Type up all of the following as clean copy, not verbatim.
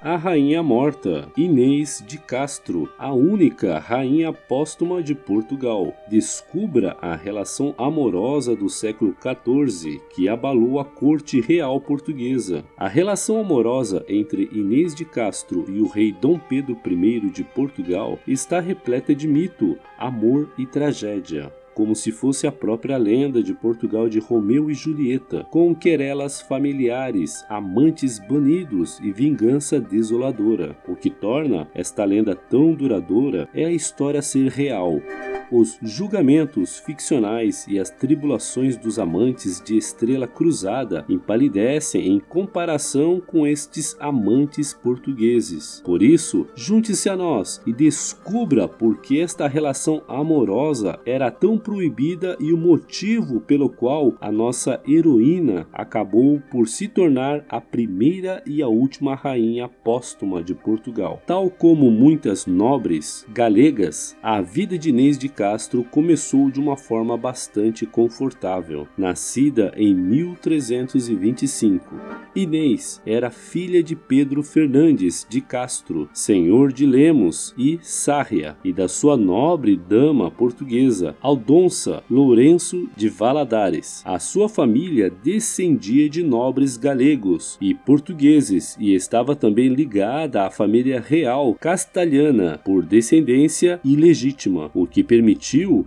a rainha morta, Inês de Castro, a única rainha póstuma de Portugal. Descubra a relação amorosa do século XIV que abalou a corte real portuguesa. A relação amorosa entre Inês de Castro e o rei Dom Pedro I de Portugal está repleta de mito, amor e tragédia, como se fosse a própria lenda de Portugal de Romeu e Julieta, com querelas familiares, amantes banidos e vingança desoladora. O que torna esta lenda tão duradoura é a história ser real. Os julgamentos ficcionais e as tribulações dos amantes de Estrela Cruzada empalidecem em comparação com estes amantes portugueses. Por isso, junte-se a nós e descubra por que esta relação amorosa era tão proibida e o motivo pelo qual a nossa heroína acabou por se tornar a primeira e a última rainha póstuma de Portugal. Tal como muitas nobres galegas, a vida de Inês de Castro começou de uma forma bastante confortável. Nascida em 1325, Inês era filha de Pedro Fernandes de Castro, senhor de Lemos e Sarria, e da sua nobre dama portuguesa, Aldonça Lourenço de Valadares. A sua família descendia de nobres galegos e portugueses e estava também ligada à família real castelhana por descendência ilegítima, o que permitiu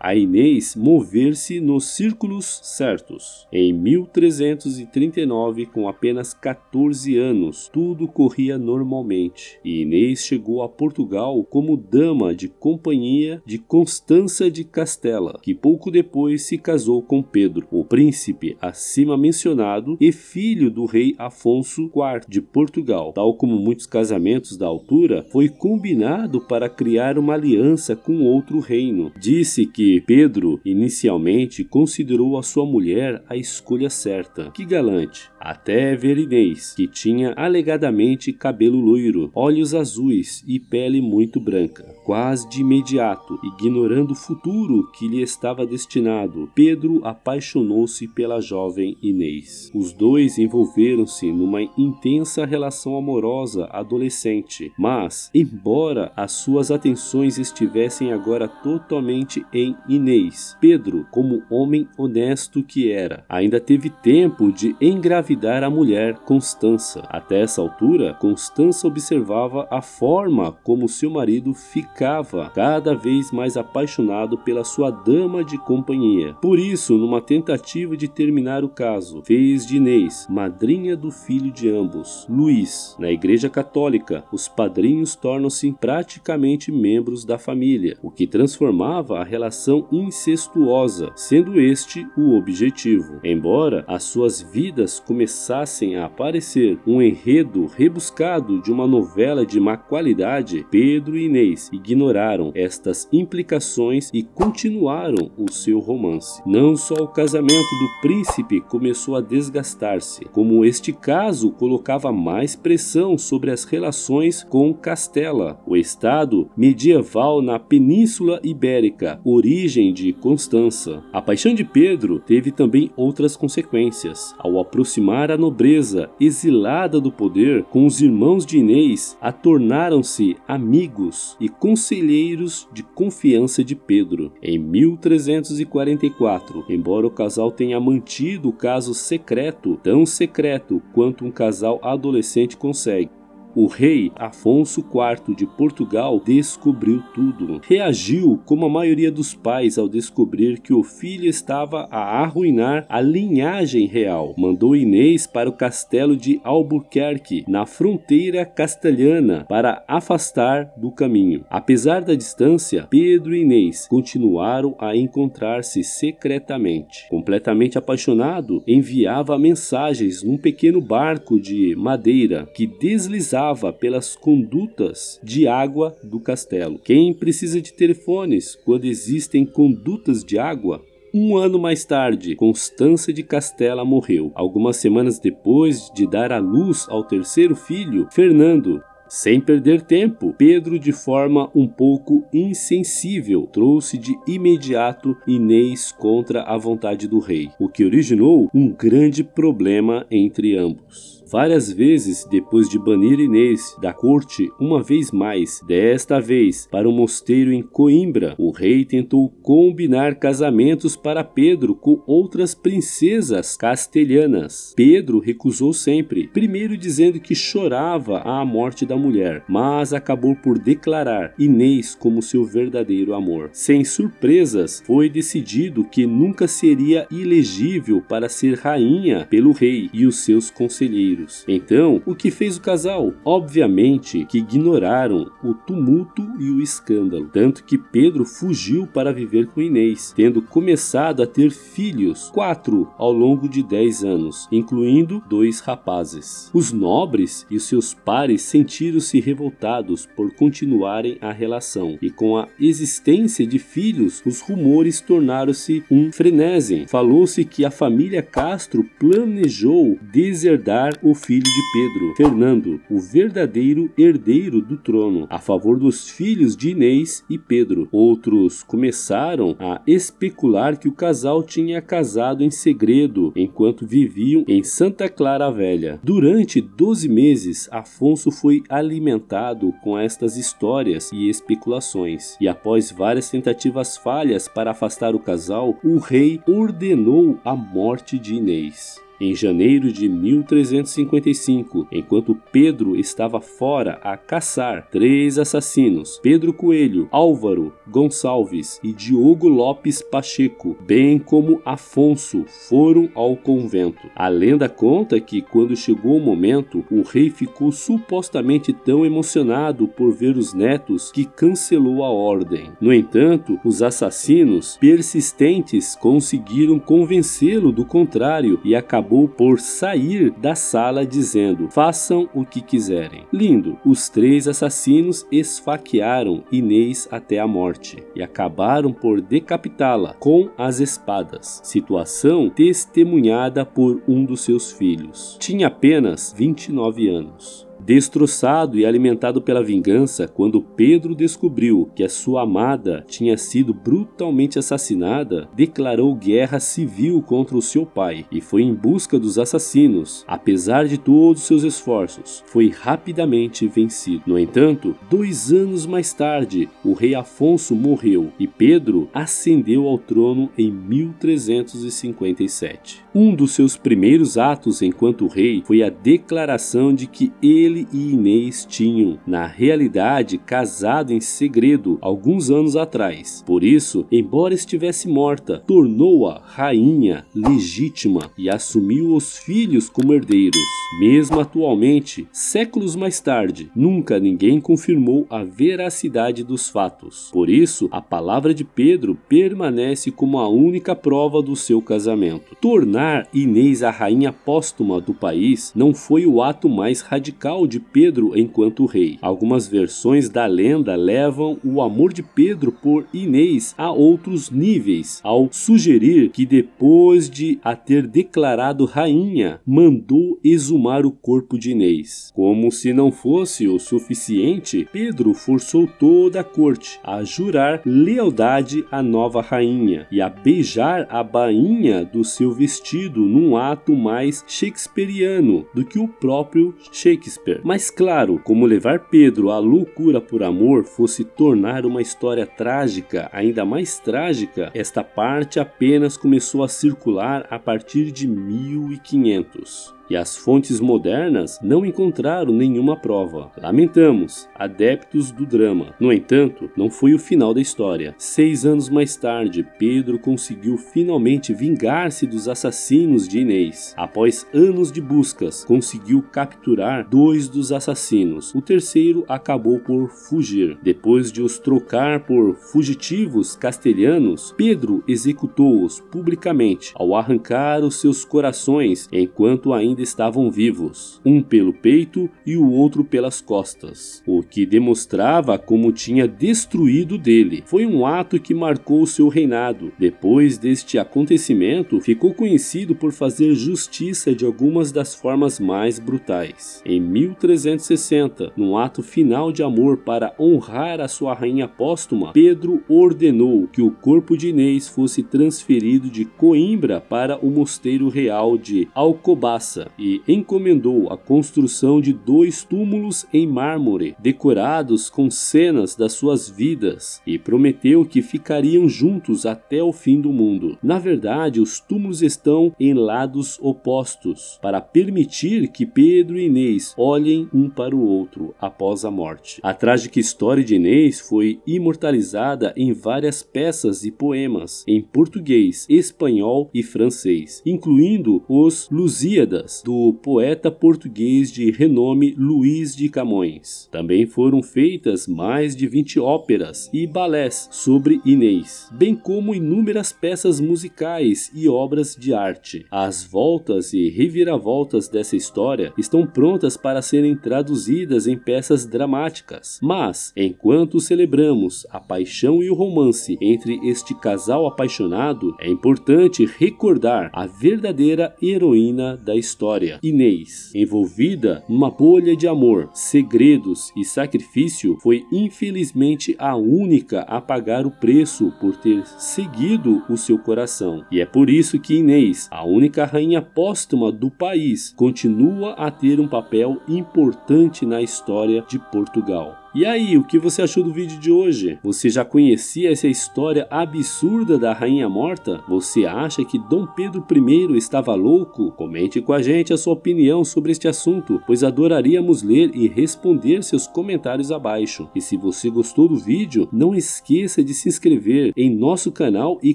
a Inês mover-se nos círculos certos. Em 1339, com apenas 14 anos, tudo corria normalmente e Inês chegou a Portugal como dama de companhia de Constança de Castela, que pouco depois se casou com Pedro, o príncipe acima mencionado e filho do rei Afonso IV de Portugal. Tal como muitos casamentos da altura, foi combinado para criar uma aliança com outro reino. Disse que Pedro inicialmente considerou a sua mulher a escolha certa. Que galante! Até ver Inês, que tinha alegadamente cabelo loiro, olhos azuis e pele muito branca. Quase de imediato, ignorando o futuro que lhe estava destinado, Pedro apaixonou-se pela jovem Inês. Os dois envolveram-se numa intensa relação amorosa adolescente, mas, embora as suas atenções estivessem agora totalmente em Inês, Pedro, como homem honesto que era, ainda teve tempo de engravidar a mulher Constança. Até essa altura, Constança observava a forma como seu marido ficava cada vez mais apaixonado pela sua dama de companhia. Por isso, numa tentativa de terminar o caso, fez de Inês madrinha do filho de ambos, Luís. Na Igreja Católica, os padrinhos tornam-se praticamente membros da família, o que transformava a relação incestuosa, sendo este o objetivo. Embora as suas vidas começassem a aparecer um enredo rebuscado de uma novela de má qualidade, Pedro e Inês ignoraram estas implicações e continuaram o seu romance. Não só o casamento do príncipe começou a desgastar-se, como este caso colocava mais pressão sobre as relações com Castela, o estado medieval na Península Ibérica, origem de Constança. A paixão de Pedro teve também outras consequências. Ao aproximar a nobreza exilada do poder com os irmãos de Inês, a tornaram-se amigos e conselheiros de confiança de Pedro. Em 1344, embora o casal tenha mantido o caso secreto, tão secreto quanto um casal adolescente consegue, o rei Afonso IV de Portugal descobriu tudo. Reagiu como a maioria dos pais ao descobrir que o filho estava a arruinar a linhagem real. Mandou Inês para o castelo de Albuquerque, na fronteira castelhana, para afastar do caminho. Apesar da distância, Pedro e Inês continuaram a encontrar-se secretamente. Completamente apaixonado, enviava mensagens num pequeno barco de madeira que deslizava pelas condutas de água do castelo. Quem precisa de telefones quando existem condutas de água? Um ano mais tarde, Constança de Castela morreu. Algumas semanas depois de dar à luz ao terceiro filho, Fernando, Sem perder tempo, Pedro, de forma um pouco insensível, trouxe de imediato Inês contra a vontade do rei, o que originou um grande problema entre ambos. Várias vezes, depois de banir Inês da corte uma vez mais, desta vez para um mosteiro em Coimbra, o rei tentou combinar casamentos para Pedro com outras princesas castelhanas. Pedro recusou sempre, primeiro dizendo que chorava a morte da mulher, mas acabou por declarar Inês como seu verdadeiro amor. Sem surpresas, foi decidido que nunca seria elegível para ser rainha pelo rei e os seus conselheiros. Então, o que fez o casal? Obviamente que ignoraram o tumulto e o escândalo, tanto que Pedro fugiu para viver com Inês, tendo começado a ter filhos, 4 ao longo de 10 anos, incluindo 2 rapazes. Os nobres e seus pares sentiram-se revoltados por continuarem a relação, e com a existência de filhos, os rumores tornaram-se um frenesi. Falou-se que a família Castro planejou deserdar o filho de Pedro, Fernando, o verdadeiro herdeiro do trono, a favor dos filhos de Inês e Pedro. Outros começaram a especular que o casal tinha casado em segredo enquanto viviam em Santa Clara Velha. Durante 12 meses, Afonso foi alimentado com estas histórias e especulações, e após várias tentativas falhas para afastar o casal, o rei ordenou a morte de Inês. Em janeiro de 1355, enquanto Pedro estava fora a caçar 3 assassinos, Pedro Coelho, Álvaro Gonçalves e Diogo Lopes Pacheco, bem como Afonso, foram ao convento. A lenda conta que, quando chegou o momento, o rei ficou supostamente tão emocionado por ver os netos que cancelou a ordem. No entanto, os assassinos persistentes conseguiram convencê-lo do contrário e acabou por sair da sala dizendo: façam o que quiserem. Lindo, os 3 assassinos esfaquearam Inês até a morte e acabaram por decapitá-la com as espadas, situação testemunhada por um dos seus filhos. Tinha apenas 29 anos. Destroçado e alimentado pela vingança, quando Pedro descobriu que a sua amada tinha sido brutalmente assassinada, declarou guerra civil contra o seu pai e foi em busca dos assassinos. Apesar de todos seus esforços, foi rapidamente vencido. No entanto, 2 anos mais tarde, o rei Afonso morreu e Pedro ascendeu ao trono em 1357. Um dos seus primeiros atos enquanto rei foi a declaração de que ele e Inês tinham, na realidade, casado em segredo alguns anos atrás. Por isso, embora estivesse morta, tornou-a rainha legítima e assumiu os filhos como herdeiros. Mesmo atualmente, séculos mais tarde, nunca ninguém confirmou a veracidade dos fatos. Por isso, a palavra de Pedro permanece como a única prova do seu casamento. Tornar Inês a rainha póstuma do país não foi o ato mais radical de Pedro enquanto rei. Algumas versões da lenda levam o amor de Pedro por Inês a outros níveis, ao sugerir que depois de a ter declarado rainha, mandou exumar o corpo de Inês. Como se não fosse o suficiente, Pedro forçou toda a corte a jurar lealdade à nova rainha e a beijar a bainha do seu vestido num ato mais shakespeariano do que o próprio Shakespeare. Mas claro, como levar Pedro à loucura por amor fosse tornar uma história trágica ainda mais trágica, esta parte apenas começou a circular a partir de 1500. E as fontes modernas não encontraram nenhuma prova. Lamentamos, adeptos do drama. No entanto, não foi o final da história. 6 anos mais tarde, Pedro conseguiu finalmente vingar-se dos assassinos de Inês. Após anos de buscas, conseguiu capturar 2 dos assassinos. O terceiro acabou por fugir. Depois de os trocar por fugitivos castelhanos, Pedro executou-os publicamente ao arrancar os seus corações enquanto ainda ainda estavam vivos, um pelo peito e o outro pelas costas, o que demonstrava como tinha destruído dele. Foi um ato que marcou seu reinado. Depois deste acontecimento, ficou conhecido por fazer justiça de algumas das formas mais brutais. Em 1360, num ato final de amor para honrar a sua rainha póstuma, Pedro ordenou que o corpo de Inês fosse transferido de Coimbra para o mosteiro real de Alcobaça e encomendou a construção de 2 túmulos em mármore, decorados com cenas das suas vidas, e prometeu que ficariam juntos até o fim do mundo. Na verdade, os túmulos estão em lados opostos, para permitir que Pedro e Inês olhem um para o outro após a morte. A trágica história de Inês foi imortalizada em várias peças e poemas, em português, espanhol e francês, incluindo os Lusíadas, do poeta português de renome Luís de Camões. Também foram feitas mais de 20 óperas e balés sobre Inês, bem como inúmeras peças musicais e obras de arte. As voltas e reviravoltas dessa história estão prontas para serem traduzidas em peças dramáticas, mas, enquanto celebramos a paixão e o romance entre este casal apaixonado, é importante recordar a verdadeira heroína da história, Inês. Envolvida numa bolha de amor, segredos e sacrifício, foi infelizmente a única a pagar o preço por ter seguido o seu coração. E é por isso que Inês, a única rainha póstuma do país, continua a ter um papel importante na história de Portugal. E aí, o que você achou do vídeo de hoje? Você já conhecia essa história absurda da rainha morta? Você acha que Dom Pedro I estava louco? Comente com a gente a sua opinião sobre este assunto, pois adoraríamos ler e responder seus comentários abaixo. E se você gostou do vídeo, não esqueça de se inscrever em nosso canal e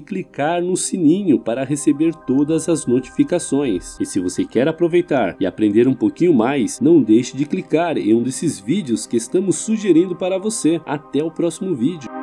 clicar no sininho para receber todas as notificações. E se você quer aproveitar e aprender um pouquinho mais, não deixe de clicar em um desses vídeos que estamos sugerindo para você. Até o próximo vídeo.